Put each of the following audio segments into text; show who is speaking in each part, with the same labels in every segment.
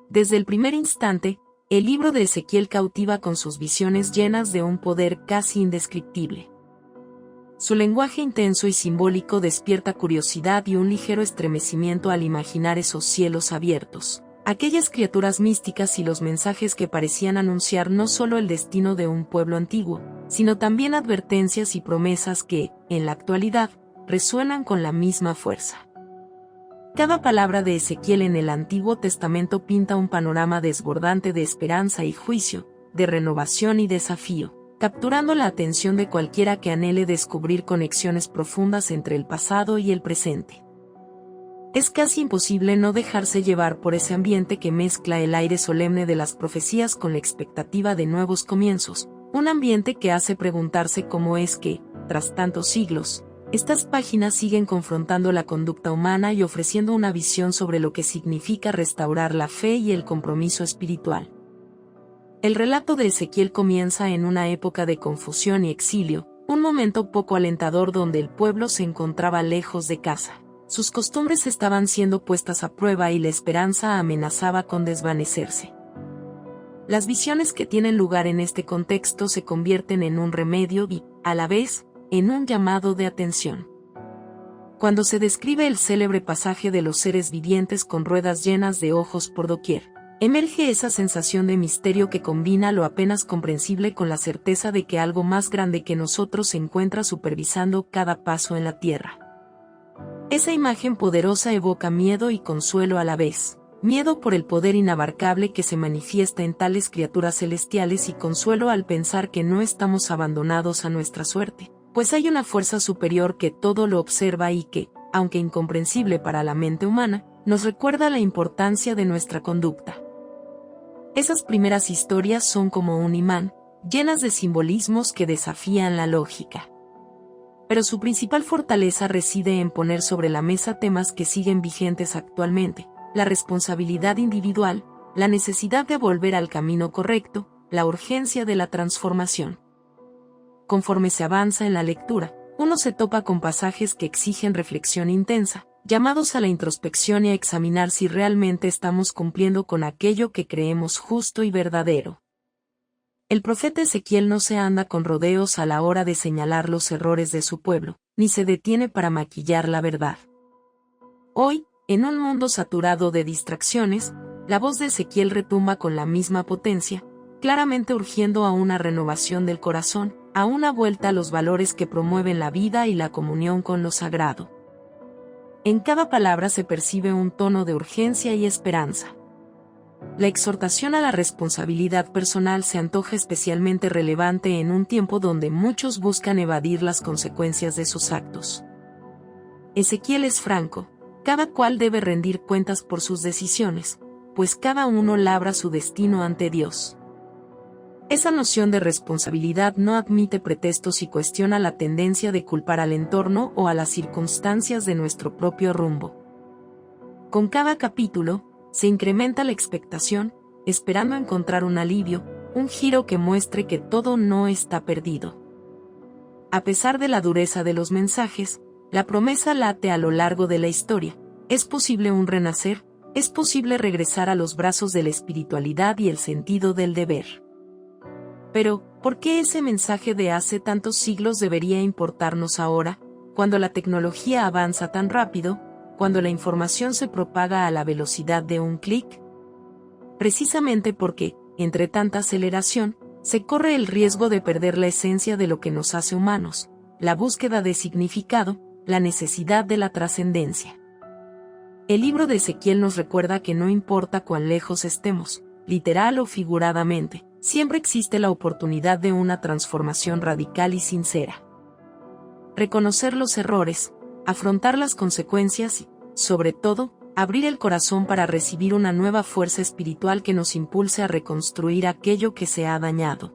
Speaker 1: Desde el primer instante, el libro de Ezequiel cautiva con sus visiones llenas de un poder casi indescriptible. Su lenguaje intenso y simbólico despierta curiosidad y un ligero estremecimiento al imaginar esos cielos abiertos, aquellas criaturas místicas y los mensajes que parecían anunciar no solo el destino de un pueblo antiguo, sino también advertencias y promesas que, en la actualidad, resuenan con la misma fuerza. Cada palabra de Ezequiel en el Antiguo Testamento pinta un panorama desbordante de esperanza y juicio, de renovación y desafío, capturando la atención de cualquiera que anhele descubrir conexiones profundas entre el pasado y el presente. Es casi imposible no dejarse llevar por ese ambiente que mezcla el aire solemne de las profecías con la expectativa de nuevos comienzos, un ambiente que hace preguntarse cómo es que, tras tantos siglos, estas páginas siguen confrontando la conducta humana y ofreciendo una visión sobre lo que significa restaurar la fe y el compromiso espiritual. El relato de Ezequiel comienza en una época de confusión y exilio, un momento poco alentador donde el pueblo se encontraba lejos de casa. Sus costumbres estaban siendo puestas a prueba y la esperanza amenazaba con desvanecerse. Las visiones que tienen lugar en este contexto se convierten en un remedio y, a la vez, en un llamado de atención. Cuando se describe el célebre pasaje de los seres vivientes con ruedas llenas de ojos por doquier, emerge esa sensación de misterio que combina lo apenas comprensible con la certeza de que algo más grande que nosotros se encuentra supervisando cada paso en la tierra. Esa imagen poderosa evoca miedo y consuelo a la vez. Miedo por el poder inabarcable que se manifiesta en tales criaturas celestiales y consuelo al pensar que no estamos abandonados a nuestra suerte, pues hay una fuerza superior que todo lo observa y que, aunque incomprensible para la mente humana, nos recuerda la importancia de nuestra conducta. Esas primeras historias son como un imán, llenas de simbolismos que desafían la lógica. Pero su principal fortaleza reside en poner sobre la mesa temas que siguen vigentes actualmente: la responsabilidad individual, la necesidad de volver al camino correcto, la urgencia de la transformación. Conforme se avanza en la lectura, uno se topa con pasajes que exigen reflexión intensa, llamados a la introspección y a examinar si realmente estamos cumpliendo con aquello que creemos justo y verdadero. El profeta Ezequiel no se anda con rodeos a la hora de señalar los errores de su pueblo, ni se detiene para maquillar la verdad. Hoy, en un mundo saturado de distracciones, la voz de Ezequiel retumba con la misma potencia, claramente urgiendo a una renovación del corazón, a una vuelta a los valores que promueven la vida y la comunión con lo sagrado. En cada palabra se percibe un tono de urgencia y esperanza. La exhortación a la responsabilidad personal se antoja especialmente relevante en un tiempo donde muchos buscan evadir las consecuencias de sus actos. Ezequiel es franco: cada cual debe rendir cuentas por sus decisiones, pues cada uno labra su destino ante Dios. Esa noción de responsabilidad no admite pretextos y cuestiona la tendencia de culpar al entorno o a las circunstancias de nuestro propio rumbo. Con cada capítulo, se incrementa la expectación, esperando encontrar un alivio, un giro que muestre que todo no está perdido. A pesar de la dureza de los mensajes, la promesa late a lo largo de la historia: es posible un renacer, es posible regresar a los brazos de la espiritualidad y el sentido del deber. Pero, ¿por qué ese mensaje de hace tantos siglos debería importarnos ahora, cuando la tecnología avanza tan rápido, cuando la información se propaga a la velocidad de un clic? Precisamente porque, entre tanta aceleración, se corre el riesgo de perder la esencia de lo que nos hace humanos: la búsqueda de significado, la necesidad de la trascendencia. El libro de Ezequiel nos recuerda que no importa cuán lejos estemos, literal o figuradamente, siempre existe la oportunidad de una transformación radical y sincera. Reconocer los errores, afrontar las consecuencias y, sobre todo, abrir el corazón para recibir una nueva fuerza espiritual que nos impulse a reconstruir aquello que se ha dañado.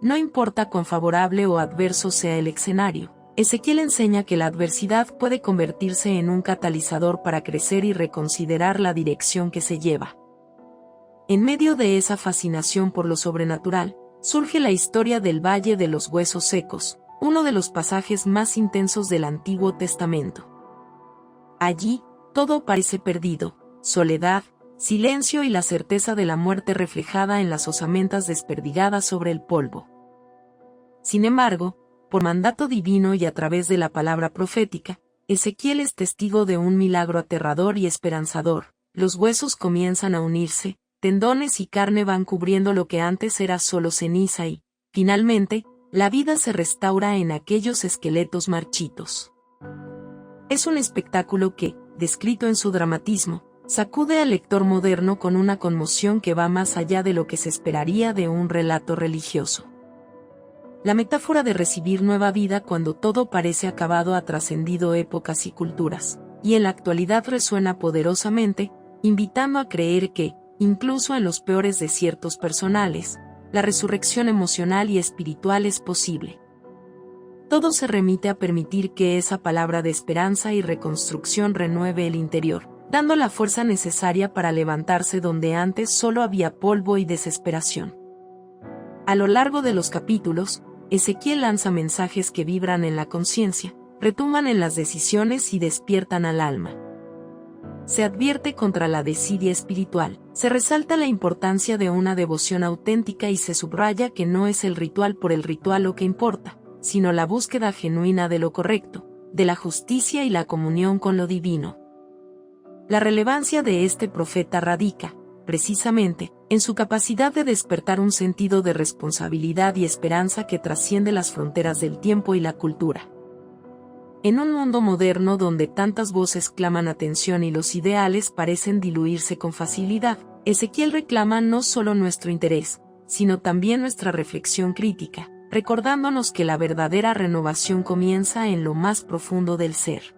Speaker 1: No importa cuán favorable o adverso sea el escenario, Ezequiel enseña que la adversidad puede convertirse en un catalizador para crecer y reconsiderar la dirección que se lleva. En medio de esa fascinación por lo sobrenatural, surge la historia del Valle de los Huesos Secos, uno de los pasajes más intensos del Antiguo Testamento. Allí, todo parece perdido: soledad, silencio y la certeza de la muerte reflejada en las osamentas desperdigadas sobre el polvo. Sin embargo, por mandato divino y a través de la palabra profética, Ezequiel es testigo de un milagro aterrador y esperanzador. Los huesos comienzan a unirse, tendones y carne van cubriendo lo que antes era solo ceniza y, finalmente, la vida se restaura en aquellos esqueletos marchitos. Es un espectáculo que, descrito en su dramatismo, sacude al lector moderno con una conmoción que va más allá de lo que se esperaría de un relato religioso. La metáfora de recibir nueva vida cuando todo parece acabado ha trascendido épocas y culturas, y en la actualidad resuena poderosamente, invitando a creer que, incluso en los peores desiertos personales, la resurrección emocional y espiritual es posible. Todo se remite a permitir que esa palabra de esperanza y reconstrucción renueve el interior, dando la fuerza necesaria para levantarse donde antes solo había polvo y desesperación. A lo largo de los capítulos, Ezequiel lanza mensajes que vibran en la conciencia, retumban en las decisiones y despiertan al alma. Se advierte contra la desidia espiritual, se resalta la importancia de una devoción auténtica y se subraya que no es el ritual por el ritual lo que importa, sino la búsqueda genuina de lo correcto, de la justicia y la comunión con lo divino. La relevancia de este profeta radica, precisamente, en su capacidad de despertar un sentido de responsabilidad y esperanza que trasciende las fronteras del tiempo y la cultura. En un mundo moderno donde tantas voces claman atención y los ideales parecen diluirse con facilidad, Ezequiel reclama no solo nuestro interés, sino también nuestra reflexión crítica, recordándonos que la verdadera renovación comienza en lo más profundo del ser.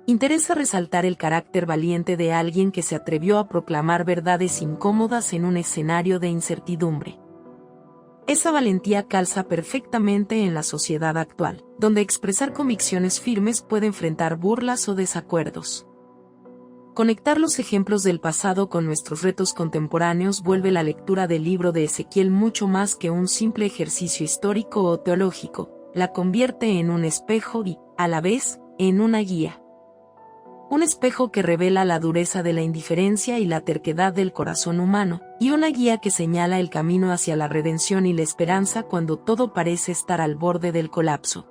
Speaker 1: Interesa resaltar el carácter valiente de alguien que se atrevió a proclamar verdades incómodas en un escenario de incertidumbre. Esa valentía calza perfectamente en la sociedad actual, donde expresar convicciones firmes puede enfrentar burlas o desacuerdos. Conectar los ejemplos del pasado con nuestros retos contemporáneos vuelve la lectura del libro de Ezequiel mucho más que un simple ejercicio histórico o teológico, la convierte en un espejo y, a la vez, en una guía. Un espejo que revela la dureza de la indiferencia y la terquedad del corazón humano, y una guía que señala el camino hacia la redención y la esperanza cuando todo parece estar al borde del colapso.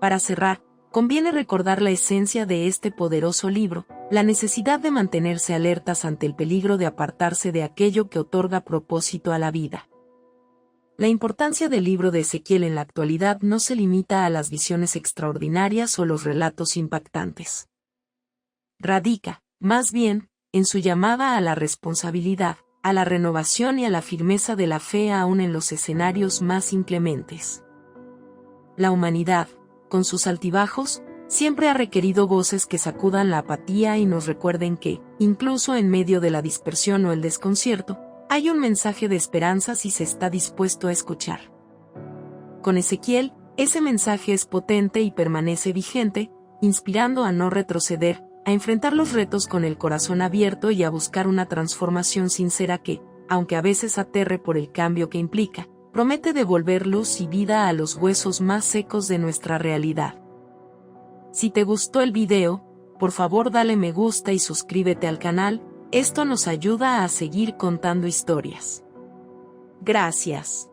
Speaker 1: Para cerrar, conviene recordar la esencia de este poderoso libro, la necesidad de mantenerse alertas ante el peligro de apartarse de aquello que otorga propósito a la vida. La importancia del libro de Ezequiel en la actualidad no se limita a las visiones extraordinarias o los relatos impactantes. Radica, más bien, en su llamada a la responsabilidad, a la renovación y a la firmeza de la fe aún en los escenarios más inclementes. La humanidad, con sus altibajos, siempre ha requerido voces que sacudan la apatía y nos recuerden que, incluso en medio de la dispersión o el desconcierto, hay un mensaje de esperanza si se está dispuesto a escuchar. Con Ezequiel, ese mensaje es potente y permanece vigente, inspirando a no retroceder, a enfrentar los retos con el corazón abierto y a buscar una transformación sincera que, aunque a veces aterre por el cambio que implica, promete devolver luz y vida a los huesos más secos de nuestra realidad. Si te gustó el video, por favor dale me gusta y suscríbete al canal, esto nos ayuda a seguir contando historias. Gracias.